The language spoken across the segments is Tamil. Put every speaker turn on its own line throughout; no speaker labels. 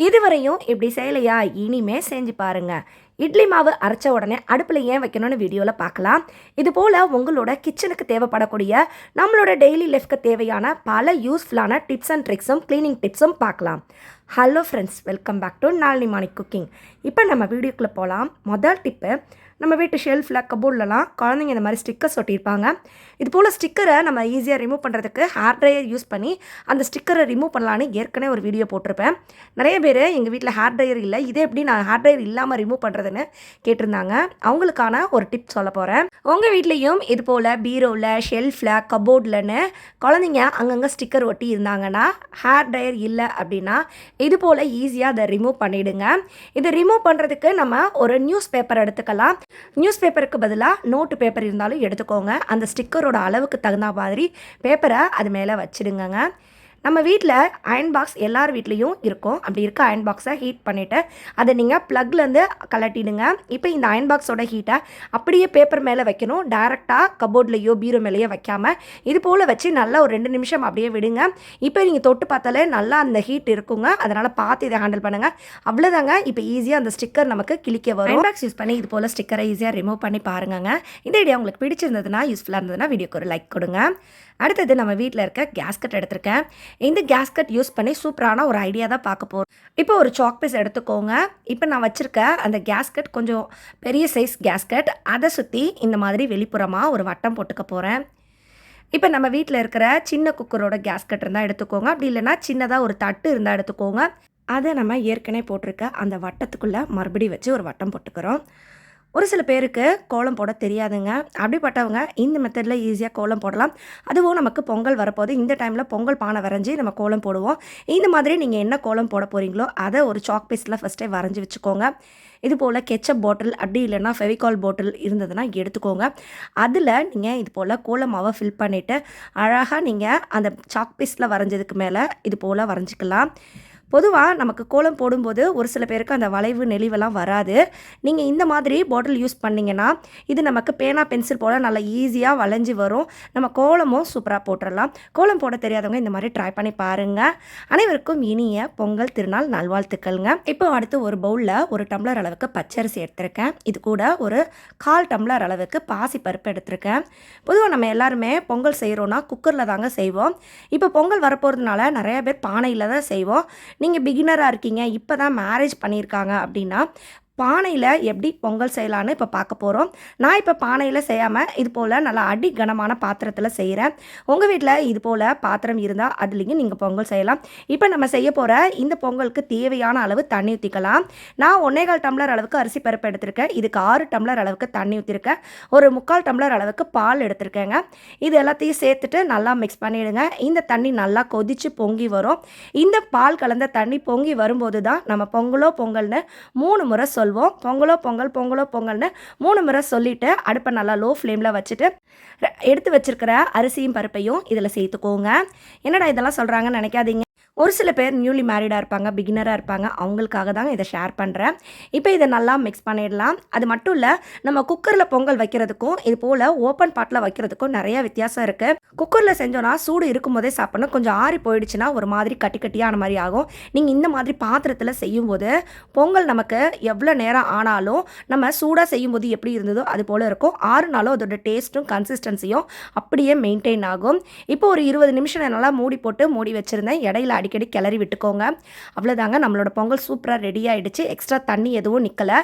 இதுவரையும் இப்படி செய்யலையா? இனிமே செஞ்சு பாருங்க. இட்லி மாவு அரைச்ச உடனே அடுப்பில் ஏன் வைக்கணும்னு வீடியோவில் பார்க்கலாம். இது போல் உங்களோட கிச்சனுக்கு தேவைப்படக்கூடிய நம்மளோட டெய்லி லைஃப்க்கு தேவையான பல யூஸ்ஃபுல்லான டிப்ஸ் அண்ட் ட்ரிக்ஸும் க்ளீனிங் டிப்ஸும் பார்க்கலாம். Hello friends, welcome back to Nalini morning cooking. இப்போ நம்ம வீடியோக்குள்ளே போகலாம். முதல் டிப்பு, நம்ம வீட்டு ஷெல்ஃபில் கபோர்ட்லலாம் குழந்தைங்க இந்த மாதிரி ஸ்டிக்கர்ஸ் ஒட்டியிருப்பாங்க. இது போல் ஸ்டிக்கரை நம்ம ஈஸியாக ரிமூவ் பண்ணுறதுக்கு ஹேர் ட்ரையர் யூஸ் பண்ணி அந்த ஸ்டிக்கரை ரிமூவ் பண்ணலான்னு ஏற்கனவே ஒரு வீடியோ போட்டிருப்பேன். நிறைய பேர் எங்கள் வீட்டில் ஹேர் ட்ரையர் இல்லை, இதே எப்படி நான் ஹேர் ட்ரையர் இல்லாமல் ரிமூவ் பண்ணுறதுன்னு கேட்டிருந்தாங்க. அவங்களுக்கான ஒரு டிப் சொல்ல போகிறேன். உங்கள் வீட்லேயும் இது போல் பீரோவில், ஷெல்ஃபில், கபோர்ட்லன்னு குழந்தைங்க அங்கங்கே ஸ்டிக்கர் ஒட்டி இருந்தாங்கன்னா, ஹேர் ட்ரையர் இல்லை அப்படின்னா இது போல் ஈஸியாக அதை ரிமூவ் பண்ணிவிடுங்க. இதை ரிமூவ் பண்ணுறதுக்கு நம்ம ஒரு நியூஸ் பேப்பர் எடுத்துக்கலாம். நியூஸ் பேப்பருக்கு பதிலாக நோட்டு பேப்பர் இருந்தாலும் எடுத்துக்கோங்க. அந்த ஸ்டிக்கரோட அளவுக்கு தகுந்த மாதிரி பேப்பரை அது மேலே வச்சுடுங்க. நம்ம வீட்டில் அயன் பாக்ஸ் எல்லார் வீட்லேயும் இருக்கும். அப்படி இருக்க அயன் பாக்ஸை ஹீட் பண்ணிவிட்டு அதை நீங்கள் ப்ளக்லேருந்து கலட்டிடுங்க. இப்போ இந்த அயன் பாக்ஸோட ஹீட்டை அப்படியே பேப்பர் மேலே வைக்கணும். டைரெக்டாக கபோர்ட்லேயோ பீரோ மேலேயோ வைக்காமல் இது போல் வச்சு நல்லா ஒரு 2 நிமிஷம் அப்படியே விடுங்க. இப்போ நீங்கள் தொட்டு பார்த்தாலே நல்லா அந்த ஹீட் இருக்குங்க. அதனால் பார்த்து இதை ஹேண்டில் பண்ணுங்கள். அவ்வளோதாங்க. இப்போ ஈஸியாக அந்த ஸ்டிக்கர் நமக்கு கிளிக்க வரும். அயன் பாக்ஸ் யூஸ் பண்ணி இது போல் ஸ்டிக்கரை ஈஸியாக ரிமூவ் பண்ணி பாருங்க. இந்த ஐடியா உங்களுக்கு பிடிச்சிருந்ததுன்னா, யூஸ்ஃபுல்லாக இருந்ததுன்னா வீடியோக்கு ஒரு லைக் கொடுங்க. அடுத்தது, நம்ம வீட்டில் இருக்க கேஸ்கட் எடுத்திருக்கேன். இந்த கேஸ்கட் யூஸ் பண்ணி சூப்பரான ஒரு ஐடியா தான் பார்க்க போகிறோம். இப்போ ஒரு சாக் பீஸ் எடுத்துக்கோங்க. இப்போ நான் வச்சுருக்க அந்த கேஸ்கட் கொஞ்சம் பெரிய சைஸ் கேஸ்கட். அதை சுற்றி இந்த மாதிரி வெளிப்புறமாக ஒரு வட்டம் போட்டுக்க போகிறேன். இப்போ நம்ம வீட்டில் இருக்கிற சின்ன குக்கரோட கேஸ்கட் இருந்தால் எடுத்துக்கோங்க. அப்படி இல்லைன்னா சின்னதாக ஒரு தட்டு இருந்தால் எடுத்துக்கோங்க. அதை நம்ம ஏற்கனவே போட்டிருக்க அந்த வட்டத்துக்குள்ளே மறுபடியும் வச்சு ஒரு வட்டம் போட்டுக்கிறோம். ஒரு சில பேருக்கு கோலம் போட தெரியாதுங்க. அப்படிப்பட்டவங்க இந்த மெத்தடில் ஈஸியாக கோலம் போடலாம். அதுவும் நமக்கு பொங்கல் வரப்போது, இந்த டைமில் பொங்கல் பானை வரைஞ்சி நம்ம கோலம் போடுவோம். இந்த மாதிரி நீங்கள் என்ன கோலம் போட போகிறீங்களோ அதை ஒரு சாக் பீஸில் ஃபஸ்ட்டே வரைஞ்சி வச்சுக்கோங்க. இது போல் கெச்சப் பாட்டில் அப்படி இல்லைன்னா ஃபெவிகால் பாட்டில் இருந்ததுன்னா எடுத்துக்கோங்க. அதில் நீங்கள் இது போல் கோலம் மாவை ஃபில் பண்ணிவிட்டு அழகாக நீங்கள் அந்த சாக் பீஸில் வரைஞ்சதுக்கு மேலே இது போல் வரைஞ்சிக்கலாம். பொதுவாக நமக்கு கோலம் போடும்போது ஒரு சில பேருக்கு அந்த வளைவு நெளிவெல்லாம் வராது. நீங்கள் இந்த மாதிரி பாட்டில் யூஸ் பண்ணிங்கன்னா இது நமக்கு பேனா பென்சில் போல் நல்லா ஈஸியாக வளைஞ்சி வரும். நம்ம கோலமும் சூப்பராக போட்டுடலாம். கோலம் போட தெரியாதவங்க இந்த மாதிரி ட்ரை பண்ணி பாருங்கள். அனைவருக்கும் இனிய பொங்கல் திருநாள் நல்வாழ்த்துக்கள்ங்க. இப்போ அடுத்து ஒரு பவுலில் ஒரு டம்ளர் அளவுக்கு பச்சரிசி எடுத்திருக்கேன். இது கூட ஒரு 1/4 டம்ளர் அளவுக்கு பாசி பருப்பு எடுத்திருக்கேன். பொதுவாக நம்ம எல்லாருமே பொங்கல் செய்கிறோன்னா குக்கரில் தாங்க செய்வோம். இப்போ பொங்கல் வரப்போகிறதுனால நிறைய பேர் பானையில் தான் செய்வோம். நீங்கள் பிகினராக இருக்கீங்க, இப்போ தான் மேரேஜ் பண்ணியிருக்காங்க அப்படின்னா பானையில் எப்படி பொங்கல் செய்யலான்னு இப்போ பார்க்க போகிறோம். நான் இப்போ பானையில் செய்யாமல் இது போல் நல்லா அடி கனமான பாத்திரத்தில் செய்கிறேன். உங்கள் வீட்டில் இது போல் பாத்திரம் இருந்தால் அதுலேயும் நீங்கள் பொங்கல் செய்யலாம். இப்போ நம்ம செய்ய போகிற இந்த பொங்கலுக்கு தேவையான அளவு தண்ணி ஊற்றிக்கலாம். நான் 1/4 டம்ளர் அளவுக்கு அரிசி பருப்பு எடுத்திருக்கேன். இதுக்கு 6 டம்ளர் அளவுக்கு தண்ணி ஊற்றிருக்கேன். ஒரு 3/4 டம்ளர் அளவுக்கு பால் எடுத்திருக்கேங்க. இது எல்லாத்தையும் சேர்த்துட்டு நல்லா மிக்ஸ் பண்ணிவிடுங்க. இந்த தண்ணி நல்லா கொதித்து பொங்கி வரும். இந்த பால் கலந்த தண்ணி பொங்கி வரும்போது தான் நம்ம பொங்கலோ பொங்கல்னு 3 முறை சொல்வோம். பொங்கலோ பொங்கல், பொங்கலோ பொங்கல்னு 3 முறை சொல்லிவிட்டு அடுப்பை நல்லா லோ ஃப்ளேமில் வச்சுட்டு எடுத்து வச்சுருக்கிற அரிசியும் பருப்பையும் இதில் சேர்த்துக்கோங்க. என்னடா இதெல்லாம் சொல்கிறாங்கன்னு நினைக்காதீங்க. ஒரு சில பேர் நியூலி மேரிடாக இருப்பாங்க, பிகினராக இருப்பாங்க. அவங்களுக்காக தாங்க இதை ஷேர் பண்ணுறேன். இப்போ இதை நல்லா மிக்ஸ் பண்ணிடலாம். அது மட்டும் இல்லை, நம்ம குக்கரில் பொங்கல் வைக்கிறதுக்கும் இது போல் ஓப்பன் பாட்டில் வைக்கிறதுக்கும் நிறைய வித்தியாசம் இருக்குது. குக்கரில் செஞ்சோன்னா சூடு இருக்கும்போதே சாப்பிடணும். கொஞ்சம் ஆறி போயிடுச்சுன்னா ஒரு மாதிரி கட்டி கட்டியான மாதிரி ஆகும். நீங்கள் இந்த மாதிரி பாத்திரத்தில் செய்யும்போது பொங்கல் நமக்கு எவ்வளோ நேரம் ஆனாலும் நம்ம சூடாக செய்யும்போது எப்படி இருந்ததோ அது போல் இருக்கும். 6 நாளும் அதோட டேஸ்ட்டும் கன்சிஸ்டன்சியும் அப்படியே மெயின்டைன் ஆகும். இப்போ ஒரு 20 நிமிஷம் நல்லா மூடி வச்சுருந்தேன். இடையில அடிக்கடி கிளறி விட்டுக்கோங்க. அவ்வளோதாங்க, நம்மளோட பொங்கல் சூப்பராக ரெடி ஆகிடுச்சு. எக்ஸ்ட்ரா தண்ணி எதுவும் நிற்கலை.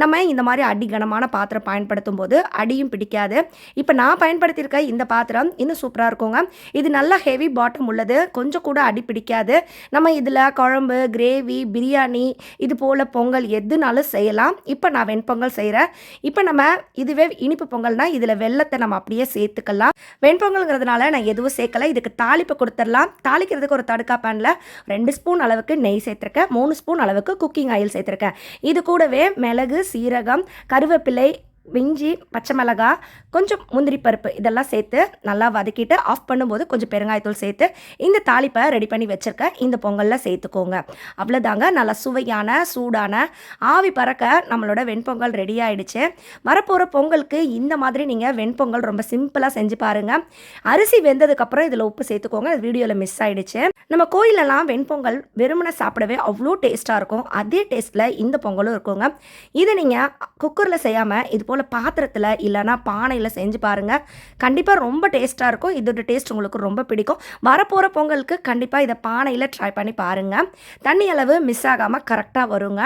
நம்ம இந்த மாதிரி அடி கனமான பாத்திரம் பயன்படுத்தும் போது அடியும் பிடிக்காது. இப்போ நான் பயன்படுத்தியிருக்க இந்த பாத்திரம் இன்னும் சூப்பராக இருக்குங்க. இது நல்லா ஹெவி பாட்டம் உள்ளது, கொஞ்சம் கூட அடி பிடிக்காது. நம்ம இதில் குழம்பு, கிரேவி, பிரியாணி இது போல் பொங்கல் எதுனாலும் செய்யலாம். இப்போ நான் வெண்பொங்கல் செய்கிறேன். இப்போ நம்ம இதுவே இனிப்பு பொங்கல்னால் இதில் வெல்லத்தை நம்ம அப்படியே சேர்த்துக்கலாம். வெண்பொங்கல்ங்கிறதுனால நான் எதுவும் சேர்க்கலை. இதுக்கு தாளிப்பு கொடுத்துடலாம். தாளிக்கிறதுக்கு ஒரு தடுக்கா பேனில் 2 ஸ்பூன் அளவுக்கு நெய் சேர்த்துருக்கேன். 3 ஸ்பூன் அளவுக்கு குக்கிங் ஆயில் சேர்த்துருக்கேன். இது கூடவே மிளகு, சீரகம், கருவேப்பிலை, இஞ்சி, பச்சை மிளகாய், கொஞ்சம் முந்திரி பருப்பு இதெல்லாம் சேர்த்து நல்லா வதக்கிட்டு ஆஃப் பண்ணும்போது கொஞ்சம் பெருங்காயத்தூள் சேர்த்து இந்த தாளிப்பை ரெடி பண்ணி வச்சுருக்க இந்த பொங்கலில் சேர்த்துக்கோங்க. அவ்வளோதாங்க, நல்லா சுவையான சூடான ஆவி பறக்க நம்மளோட வெண்பொங்கல் ரெடி ஆகிடுச்சு. வரப்போகிற பொங்கலுக்கு இந்த மாதிரி நீங்கள் வெண்பொங்கல் ரொம்ப சிம்பிளாக செஞ்சு பாருங்கள். அரிசி வெந்ததுக்கப்புறம் இதில் உப்பு சேர்த்துக்கோங்க. அது வீடியோவில் மிஸ் ஆகிடுச்சு. நம்ம கோயிலெல்லாம் வெண்பொங்கல் வெறுமனை சாப்பிடவே அவ்வளோ டேஸ்ட்டாக இருக்கும். அதே டேஸ்ட்டில் இந்த பொங்கலும் இருக்குங்க. இதை நீங்கள் குக்கரில் செய்யாமல் இது போல் பாத்திரத்தில் இல்லைனா பானையில் செஞ்சு பாருங்கள். கண்டிப்பாக ரொம்ப டேஸ்ட்டாக இருக்கும். இதோட டேஸ்ட் உங்களுக்கு ரொம்ப பிடிக்கும். வரப்போகிற பொங்கலுக்கு கண்டிப்பாக இதை பானையில் ட்ரை பண்ணி பாருங்கள். தண்ணி அளவு மிஸ் ஆகாமல் கரெக்டாக வருங்க.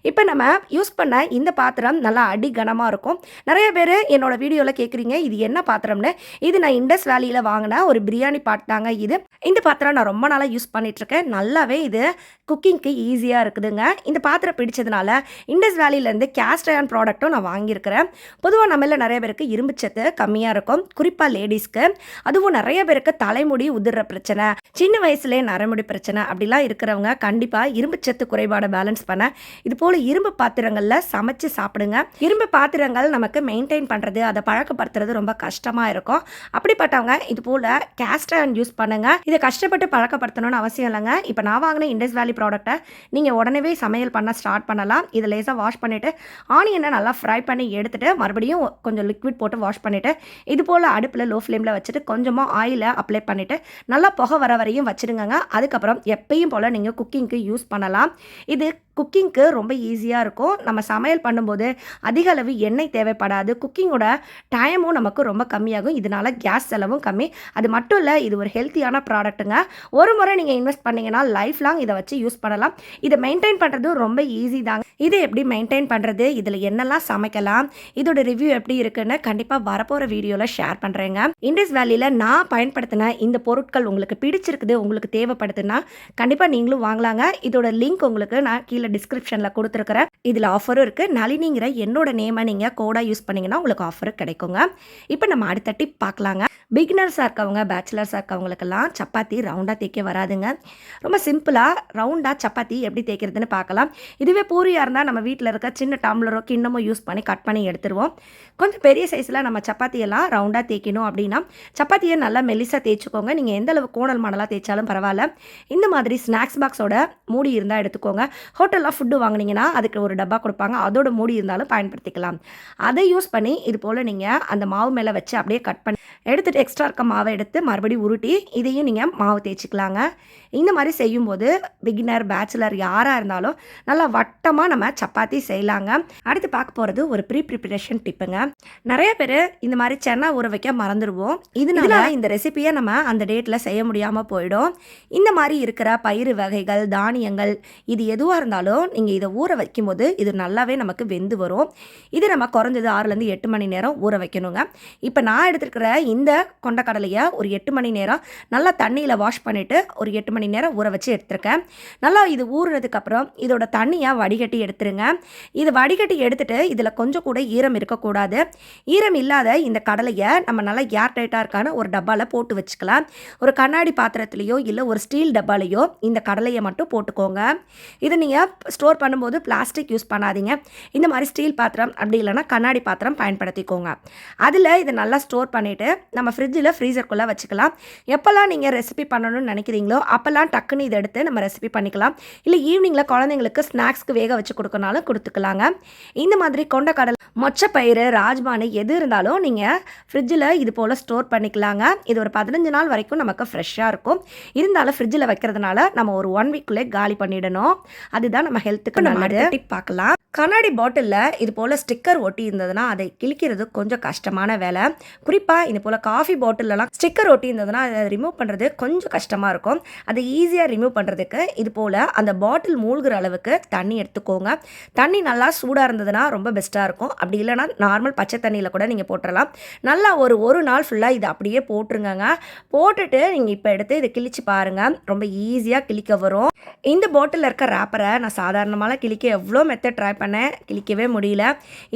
இப்போ நம்ம யூஸ் பண்ண இந்த பாத்திரம் நல்லா அடி கனமாக இருக்கும். நிறைய பேர் என்னோட வீடியோவில் கேட்குறீங்க இது என்ன பாத்திரம்னு. இது நான் இண்டஸ் வேலியில் வாங்கின ஒரு பிரியாணி பாட் தாங்க இது. இந்த பாத்திரம் நான் ரொம்ப நாளாக யூஸ் பண்ணிகிட்ருக்கேன். நல்லாவே இது குக்கிங்க்கு ஈஸியாக இருக்குதுங்க. இந்த பாத்திரம் பிடிச்சதுனால இண்டஸ் வேலியிலேருந்து கேஸ்ட் அயர்ன் ப்ராடக்ட்டும் நான் வாங்கியிருக்கிறேன். பொதுவாக நம்மள நிறைய பேருக்கு இரும்புச்சத்து கம்மியாக இருக்கும், குறிப்பாக லேடிஸ்க்கு. அதுவும் நிறைய பேருக்கு தலைமுடி உதிர்ற பிரச்சனை, சின்ன வயசுலேயே நரமுடி பிரச்சனை அப்படிலாம் இருக்கிறவங்க கண்டிப்பாக இரும்புச்சத்து குறைபாடை பேலன்ஸ் பண்ண இது போல் இரும்பு பாத்திரங்களில் சமைச்சு சாப்பிடுங்க. இரும்பு பாத்திரங்கள் நமக்கு மெயின்டைன் பண்ணுறது, அதை பழக்கப்படுத்துறது ரொம்ப கஷ்டமாக இருக்கும். அப்படிப்பட்டவங்க இது போல் கேஸ்ட் அயர்ன் யூஸ் பண்ணுங்கள். இதை கஷ்டப்பட்டு பழக்கப்படுத்தணும்னு அவசியம் இல்லைங்க. இப்போ நான் வாங்கின இண்டஸ் வேலி ப்ராடக்ட்டை நீங்கள் உடனே சமையல் பண்ண ஸ்டார்ட் பண்ணலாம். இதை லேசாக வாஷ் பண்ணிவிட்டு ஆனியனை நல்லா ஃப்ரை பண்ணி எடுத்துகிட்டு மறுபடியும் கொஞ்சம் லிக்விட் போட்டு வாஷ் பண்ணிவிட்டு இது போல் அடுப்பில் லோ ஃப்ளேமில் வச்சுட்டு கொஞ்சமாக ஆயிலை அப்ளை பண்ணிவிட்டு நல்லா புகை வர வரையும் வச்சுருங்க. அதுக்கப்புறம் எப்பயும் போல் நீங்கள் குக்கிங்க்கு யூஸ் பண்ணலாம். இது குக்கிங்க்கு ரொம்ப ஈஸியாக இருக்கும். நம்ம சமையல் பண்ணும்போது அதிக அளவு எண்ணெய் தேவைப்படாது. குக்கிங்கோட டைமும் நமக்கு ரொம்ப கம்மியாகும். இதனால் கேஸ் செலவும் கம்மி. அது மட்டும் இல்லை, இது ஒரு ஹெல்த்தியான ப்ராடக்ட்டுங்க. ஒரு முறை நீங்கள் இன்வெஸ்ட் பண்ணிங்கன்னா லைஃப் லாங் இதை வச்சு யூஸ் பண்ணலாம். இதை மெயின்டைன் பண்ணுறது ரொம்ப ஈஸி தாங்க. இதை எப்படி மெயின்டைன் பண்ணுறது, இதில் என்னெல்லாம் சமைக்கலாம், இதோட ரிவ்யூ எப்படி இருக்குன்னு கண்டிப்பாக வரப்போகிற வீடியோவில் ஷேர் பண்ணுறேங்க. இண்டஸ் வேலியில் நான் பயன்படுத்தின இந்த பொருட்கள் உங்களுக்கு பிடிச்சிருக்குது, உங்களுக்கு தேவைப்படுதுன்னா கண்டிப்பாக நீங்களும் வாங்கலாங்க. இதோட லிங்க் உங்களுக்கு நான் கீழே டிஸ்கிரிப்ஷனில் கொடுத்துருக்குறேன். இதில் ஆஃபரும் இருக்குது. நளினிங்கிற என்னோட நேமை நீங்கள் கோடாக யூஸ் பண்ணிங்கன்னா உங்களுக்கு ஆஃபர் கிடைக்குங்க. இப்போ நம்ம அடுத்த டிப் பார்க்கலாங்க. பிகினர்ஸாக இருக்கவங்க, பேச்சுலர்ஸாக இருக்கவங்களுக்கெல்லாம் சப்பாத்தி ரவுண்டாக தேய்க்க வராதுங்க. ரொம்ப சிம்பிளாக ரவுண்டாக சப்பாத்தி எப்படி தேய்க்கிறதுன்னு பார்க்கலாம். இதுவே பூரியாக இருந்தால் நம்ம வீட்டில் இருக்க சின்ன டம்ளரோ கிண்ணமோ யூஸ் பண்ணி கட் பண்ணி எடுத்துருவோம். கொஞ்சம் பெரிய சைஸில் நம்ம சப்பாத்தியெல்லாம் ரவுண்டாக தேய்க்கணும் அப்படின்னா சப்பாத்தியை நல்லா மெலிசாக தேய்ச்சிக்கோங்க. நீங்கள் எந்த அளவு கோணல் மாடலாக தேய்ச்சாலும் பரவாயில்ல. இந்த மாதிரி ஸ்நாக்ஸ் பாக்ஸோட மூடி இருந்தால் எடுத்துக்கோங்க. ஹோட்டலில் ஃபுட்டு வாங்கினீங்கன்னா அதுக்கு ஒரு டப்பா கொடுப்பாங்க, அதோட மூடி இருந்தாலும் பயன்படுத்திக்கலாம். அதை யூஸ் பண்ணி இது போல் நீங்கள் அந்த மாவு மேலே வச்சு அப்படியே கட் பண்ணி எடுத்துகிட்டு எக்ஸ்ட்ரா இருக்க மாவை எடுத்து மறுபடியும் உருட்டி இதையும் நீங்கள் மாவு தேய்ச்சிக்கலாங்க. இந்த மாதிரி செய்யும்போது பிகினர், பேச்சுலர் யாராக இருந்தாலும் நல்லா வட்டமாக நம்ம சப்பாத்தி செய்யலாங்க. அடுத்து பார்க்க போகிறது ஒரு ப்ரிப்பரேஷன் டிப்புங்க. நிறைய பேர் இந்த மாதிரி சென்னா ஊற வைக்க மறந்துடுவோம். இதனால இந்த ரெசிபியை நம்ம அந்த டேட்டில் செய்ய முடியாமல் போயிடும். இந்த மாதிரி இருக்கிற பயிறு வகைகள், தானியங்கள் இது எதுவாக இருந்தாலும் நீங்கள் இதை ஊற வைக்கும்போது இது நல்லாவே நமக்கு வெந்து வரும். இது நம்ம குறைஞ்சது 6லேருந்து 8 மணி நேரம் ஊற வைக்கணுங்க. இப்போ நான் எடுத்துருக்கிற இந்த கொண்டக்கடலையை ஒரு 8 மணி நேரம் நல்லா தண்ணியில் வாஷ் பண்ணிவிட்டு ஒரு 8 மணி நேரம் ஊற வச்சு எடுத்துருக்கேன். நல்லா இது ஊறுனதுக்கப்புறம் இதோட தண்ணியை வடிகட்டி எடுத்துருங்க. இது வடிகட்டி எடுத்துகிட்டு இதில் கொஞ்சம் கூட ஈரம் இருக்கக்கூடாது. ஈரம் இல்லாத இந்த கடலையை நம்ம நல்லா ஏர் டைட்டாக இருக்கான ஒரு டப்பாவில் போட்டு வச்சுக்கலாம். ஒரு கண்ணாடி பாத்திரத்துலேயோ இல்லை ஒரு ஸ்டீல் டப்பாலையோ இந்த கடலையை மட்டும் போட்டுக்கோங்க. இது நீங்கள் ஸ்டோர் பண்ணும்போது பிளாஸ்டிக் யூஸ் பண்ணாதீங்க. இந்த மாதிரி ஸ்டீல் பாத்திரம் அப்படி இல்லைனா கண்ணாடி பாத்திரம் பயன்படுத்திக்கோங்க. அதில் இதை நல்லா ஸ்டோர் பண்ணிவிட்டு நம்ம ஃப்ரிட்ஜில் ஃப்ரீசர்க்குள்ளே வச்சுக்கலாம். எப்போல்லாம் நீங்கள் ரெசிபி பண்ணணும்னு நினைக்கிறீங்களோ அப்போல்லாம் டக்குன்னு இதை எடுத்து நம்ம ரெசிபி பண்ணிக்கலாம். இல்லை ஈவினிங்கில் குழந்தைங்களுக்கு ஸ்நாக்ஸ்க்கு வேக வச்சு கொடுக்கனாலும் கொடுத்துக்கலாங்க. இந்த மாதிரி கொண்டக்கடலை, மொச்சப்பயிறு, ராஜ்மானு எது இருந்தாலும் நீங்கள் ஃப்ரிட்ஜில் இது போல் ஸ்டோர் பண்ணிக்கலாங்க. இது ஒரு 15 நாள் வரைக்கும் நமக்கு ஃப்ரெஷ்ஷாக இருக்கும். இருந்தாலும் ஃப்ரிட்ஜில் வைக்கிறதுனால நம்ம ஒரு 1 வீக்குள்ளே காலி பண்ணிடணும். அதுதான் நம்ம ஹெல்த்துக்கு நல்லது. டிப் பார்க்கலாம். கண்ணாடி பாட்டிலில் இது போல் ஸ்டிக்கர் ஒட்டி இருந்ததுன்னா அதை கிழிக்கிறது கொஞ்சம் கஷ்டமான வேலை. குறிப்பாக இது போல் காஃபி பாட்டிலெலாம் ஸ்டிக்கர் ஒட்டி இருந்ததுன்னா அதை ரிமூவ் பண்ணுறது கொஞ்சம் கஷ்டமாக இருக்கும். அதை ஈஸியாக ரிமூவ் பண்ணுறதுக்கு இது போல் அந்த பாட்டில் மூழ்கிற அளவுக்கு தண்ணி எடுத்துக்கோங்க. தண்ணி நல்லா சூடாக இருந்ததுன்னா ரொம்ப பெஸ்ட்டாக இருக்கும். அப்படி இல்லைனா நார்மல் பச்சை தண்ணியில் கூட நீங்கள் போட்டுடலாம். நல்லா ஒரு நாள் ஃபுல்லாக இதை அப்படியே போட்டுருங்க. போட்டுட்டு நீங்கள் இப்போ எடுத்து இதை கிழிச்சு பாருங்கள். ரொம்ப ஈஸியாக கிழிக்க வரும். இந்த பாட்டிலில் இருக்க ரேப்பரை நான் சாதாரணமாக கிழிக்க எவ்வளோ மெத்தட் ட்ரை பண்ணேன், கிழிக்கவே முடியல.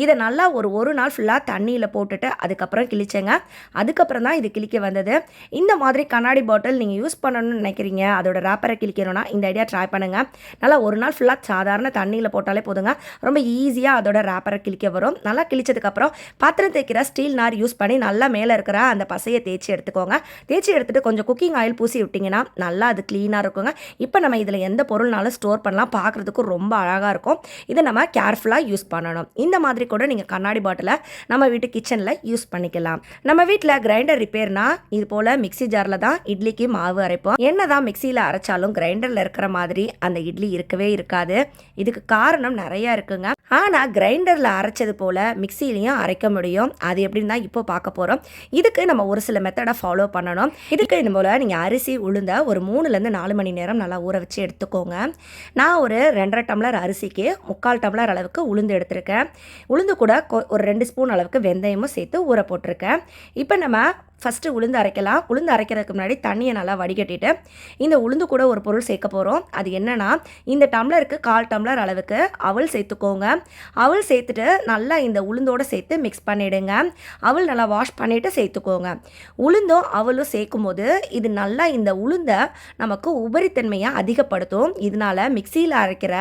இதை நல்லா ஒரு நாள் ஃபுல்லாக தண்ணியில் போட்டுட்டு அதுக்கப்புறம் கிழிச்சேங்க. அதுக்கப்புறம் தான் இது கிழிக்க வந்தது. இந்த மாதிரி கண்ணாடி பாட்டில் நீங்கள் யூஸ் பண்ணணும்னு நினைக்கிறீங்க, அதோட ரேப்பரை கிழிக்கணும்னா இந்த ஐடியா ட்ரை பண்ணுங்கள். நல்லா ஒரு நாள் ஃபுல்லாக சாதாரண தண்ணியில் போட்டாலே போதுங்க, ரொம்ப ஈஸியாக அதோட ரேப்பரை கிழிக்க வரும். நல்லா கிழிச்சதுக்கப்புறம் பாத்திரம் தேய்க்கிற ஸ்டீல் நார் யூஸ் பண்ணி நல்லா மேலே இருக்கிற அந்த பசையை தேய்ச்சி எடுத்துக்கோங்க. தேய்ச்சி எடுத்துகிட்டு கொஞ்சம் குக்கிங் ஆயில் பூசி விட்டிங்கன்னா நல்லா அது க்ளீனாக இருக்குங்க. இப்போ நம்ம இதில் எந்த பொருள்னாலும் ஸ்டோர் பண்ணலாம், பார்க்குறதுக்கு ரொம்ப அழகாக இருக்கும். இதை நம்ம கேர்ஃபுல்லாக யூஸ் பண்ணணும். இந்த மாதிரி கூட நீங்கள் கண்ணாடி பாட்டிலை நம்ம வீட்டு கிச்சனில் யூஸ் பண்ணிக்கலாம். நம்ம வீட்டில் கிரைண்டர் ரிப்பேர்னா இது போல் மிக்ஸி ஜாரில் தான் இட்லிக்கு மாவு அரைப்போம். என்ன தான் மிக்சியில் அரைச்சாலும் கிரைண்டரில் இருக்கிற மாதிரி அந்த இட்லி இருக்கவே இருக்காது. இதுக்கு காரணம் நிறையா இருக்குங்க. ஆனால் கிரைண்டரில் அரைச்சது போல் மிக்சிலையும் அரைக்க முடியும். அது எப்படின்னு தான் இப்போ பார்க்க போகிறோம். இதுக்கு நம்ம ஒரு சில மெத்தடை ஃபாலோ பண்ணணும். இதுக்கு இது போல் நீங்கள் அரிசி உளுந்த ஒரு 3லேருந்து 4 மணி நேரம் நல்லா ஊற வச்சு எடுத்துக்கோங்க. நான் ஒரு 2.5 டம்ளர் அரிசிக்கு 3/4 டம்ளர் அளவுக்கு உளுந்து எடுத்திருக்கேன். உளுந்து கூட ஒரு 2 ஸ்பூன் அளவுக்கு வெந்தயமும் சேர்த்து ஊற போட்டிருக்கேன். இப்போ நம்ம ஃபஸ்ட்டு உளுந்து அரைக்கலாம். உளுந்து அரைக்கிறதுக்கு முன்னாடி தண்ணியை நல்லா வடிகட்டிட்டு இந்த உளுந்து கூட ஒரு பொருள் சேர்க்க போகிறோம். அது என்னென்னா, இந்த டம்ளருக்கு 1/4 டம்ளர் அளவுக்கு அவல் சேர்த்துக்கோங்க. அவல் சேர்த்துட்டு நல்லா இந்த உளுந்தோடு சேர்த்து மிக்ஸ் பண்ணிவிடுங்க. அவல் நல்லா வாஷ் பண்ணிவிட்டு சேர்த்துக்கோங்க. உளுந்தும் அவலும் சேர்க்கும் போது இது நல்லா இந்த உளுந்தை நமக்கு உபரித்தன்மையை அதிகப்படுத்தும். இதனால் மிக்சியில் அரைக்கிற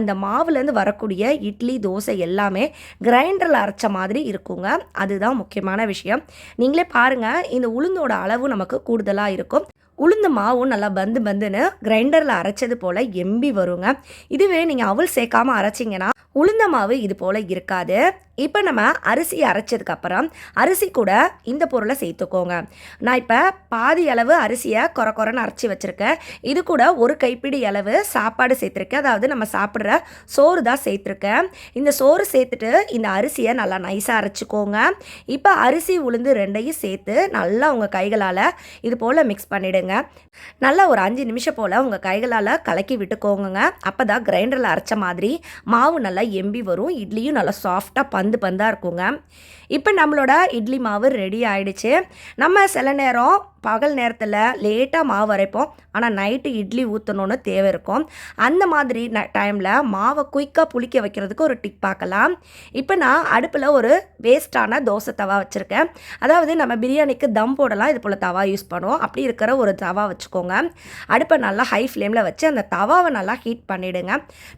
அந்த மாவுலேருந்து வரக்கூடிய இட்லி, தோசை எல்லாமே கிரைண்டரில் அரைச்ச மாதிரி இருக்குங்க. அதுதான் முக்கியமான விஷயம். நீங்களே பாருங்கள், இந்த உளுந்தோட அளவு நமக்கு கூடுதலாக இருக்கும். உளுந்து மாவும் நல்லா பந்துன்னு கிரைண்டரில் அரைச்சது போல் எம்பி வருங்க. இதுவே நீங்கள் அவல் சேர்க்காமல் அரைச்சிங்கன்னா உளுந்த மாவு இது போல் இருக்காது. இப்போ நம்ம அரிசி அரைச்சதுக்கப்புறம் அரிசி கூட இந்த பொருளை சேர்த்துக்கோங்க. நான் இப்போ பாதி அளவு அரிசியை கொரன்னு அரைச்சி வச்சுருக்கேன். இது கூட ஒரு கைப்பிடி அளவு சாப்பாடு சேர்த்துருக்கேன். அதாவது நம்ம சாப்பிட்ற சோறு தான் சேர்த்துருக்கேன். இந்த சோறு சேர்த்துட்டு இந்த அரிசியை நல்லா நைஸாக அரைச்சிக்கோங்க. இப்போ அரிசி உளுந்து ரெண்டையும் சேர்த்து நல்லா உங்கள் கைகளால் இது போல் மிக்ஸ் பண்ணிவிடுங்க. நல்லா ஒரு 5 நிமிஷம் போல் உங்கள் கைகளால் கலக்கி விட்டுக்கோங்க. அப்போ தான் கிரைண்டரில் அரைச்ச மாதிரி மாவு நல்லா எம்பி வரும். இட்லியும் நல்லா சாஃப்டாக பந்தாக இருக்குங்க. இப்போ நம்மளோட இட்லி மாவு ரெடி ஆகிடுச்சு. நம்ம சில நேரம் பகல் நேரத்தில் லேட்டாக மாவு அரைப்போம், ஆனால் நைட்டு இட்லி ஊற்றணுன்னு தேவை இருக்கும். அந்த மாதிரி டைமில் மாவை குயிக்காக புளிக்க வைக்கிறதுக்கு ஒரு டிப் பார்க்கலாம். இப்போ நான் அடுப்பில் ஒரு வேஸ்ட்டான தோசை தவா வச்சுருக்கேன். அதாவது நம்ம பிரியாணிக்கு தம் போடலாம், இது போல் தவா யூஸ் பண்ணுவோம். அப்படி இருக்கிற ஒரு தவா வச்சுக்கோங்க. அடுப்பை நல்லா ஹை ஃப்ளேமில் வச்சு அந்த தவாவை நல்லா ஹீட் பண்ணிவிடுங்க.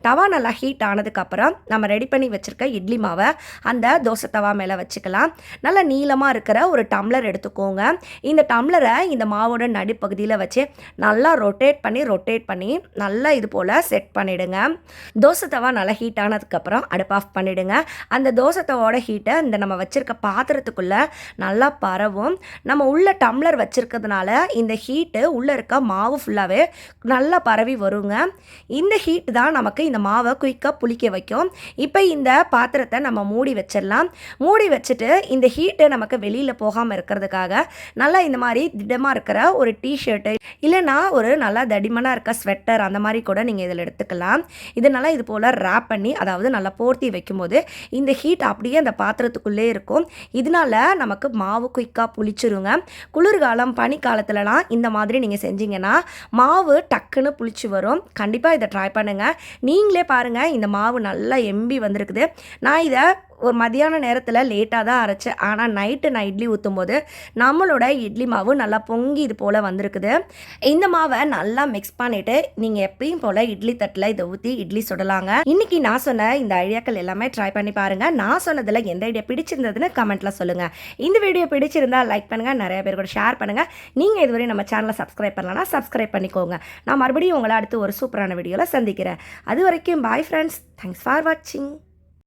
தவா நல்லா ஹீட் ஆனதுக்கப்புறம் நம்ம ரெடி பண்ணி வச்சுருக்க இட்லி மாவை அந்த தோசை தவா மேலே வச்சுக்கலாம். நல்லா நீளமாக இருக்கிற ஒரு டம்ளர் எடுத்துக்கோங்க. இந்த டம்ளரை இந்த மாவோட நடுப்பகுதியில் வச்சு நல்லா ரொட்டேட் பண்ணி நல்லா இது போல் செட் பண்ணிவிடுங்க. தோசை தவா நல்லா ஹீட் ஆனதுக்கப்புறம் அடுப்பு ஆஃப் பண்ணிவிடுங்க. அந்த தோசை தவாவோட ஹீட்டை இந்த நம்ம வச்சுருக்க பாத்திரத்துக்குள்ளே நல்லா பரவும். நம்ம உள்ள டம்ளர் வச்சுருக்கிறதுனால இந்த ஹீட்டு உள்ளே இருக்க மாவு ஃபுல்லாகவே நல்லா பரவி வருங்க. இந்த ஹீட் தான் நமக்கு இந்த மாவை குயிக்காக புளிக்க வைக்கும். இப்போ இந்த பாத்திரத்தை நம்ம மூடி வச்சிடலாம். மூடி வச்சுட்டு இந்த ஹீட்டு நமக்கு வெளியில் போகாமல் இருக்கிறதுக்காக நல்லா இந்த மாதிரி திடமாக இருக்கிற ஒரு டிஷர்ட்டு இல்லைனா ஒரு நல்லா தடிமனாக இருக்க ஸ்வெட்டர் அந்த மாதிரி கூட நீங்கள் இதில் எடுத்துக்கலாம். இதனால இது போல் ரேப் பண்ணி, அதாவது நல்லா போர்த்தி வைக்கும்போது இந்த ஹீட் அப்படியே அந்த பாத்திரத்துக்குள்ளே இருக்கும். இதனால நமக்கு மாவு குயிக்காக புளிச்சிருங்க. குளிர்காலம் பனிக்காலத்துலலாம் இந்த மாதிரி நீங்கள் செஞ்சீங்கன்னா மாவு டக்குன்னு புளிச்சு வரும். கண்டிப்பாக இதை ட்ரை பண்ணுங்கள். நீங்களே பாருங்கள், இந்த மாவு நல்லா எம்பி வந்திருக்குது. நான் இதை ஒரு மதியான நேரத்தில் லேட்டாக தான் அரைச்சேன். ஆனால் நைட்டு நான் இட்லி ஊற்றும் போது நம்மளோட இட்லி மாவு நல்லா பொங்கி இது போல் வந்திருக்குது. இந்த மாவை நல்லா மிக்ஸ் பண்ணிவிட்டு நீங்கள் எப்பயும் போல் இட்லி தட்டில் இதை ஊற்றி இட்லி சுடலாங்க. இன்றைக்கி நான் சொன்ன இந்த ஐடியாக்கள் எல்லாமே ட்ரை பண்ணி பாருங்கள். நான் சொன்னதில் எந்த ஐடியா பிடிச்சிருந்ததுன்னு கமெண்ட்டில் சொல்லுங்கள். இந்த வீடியோ பிடிச்சிருந்தால் லைக் பண்ணுங்கள், நிறைய பேர் கூட ஷேர் பண்ணுங்கள். நீங்கள் இதுவரை நம்ம சேனலை சப்ஸ்கிரைப் பண்ணலன்னா சப்ஸ்கிரைப் பண்ணிக்கோங்க. நான் மறுபடியும் உங்களை அடுத்து ஒரு சூப்பரான வீடியோவில் சந்திக்கிறேன். அது வரைக்கும் பாய் ஃப்ரெண்ட்ஸ். தேங்க்ஸ் ஃபார் வாட்சிங்.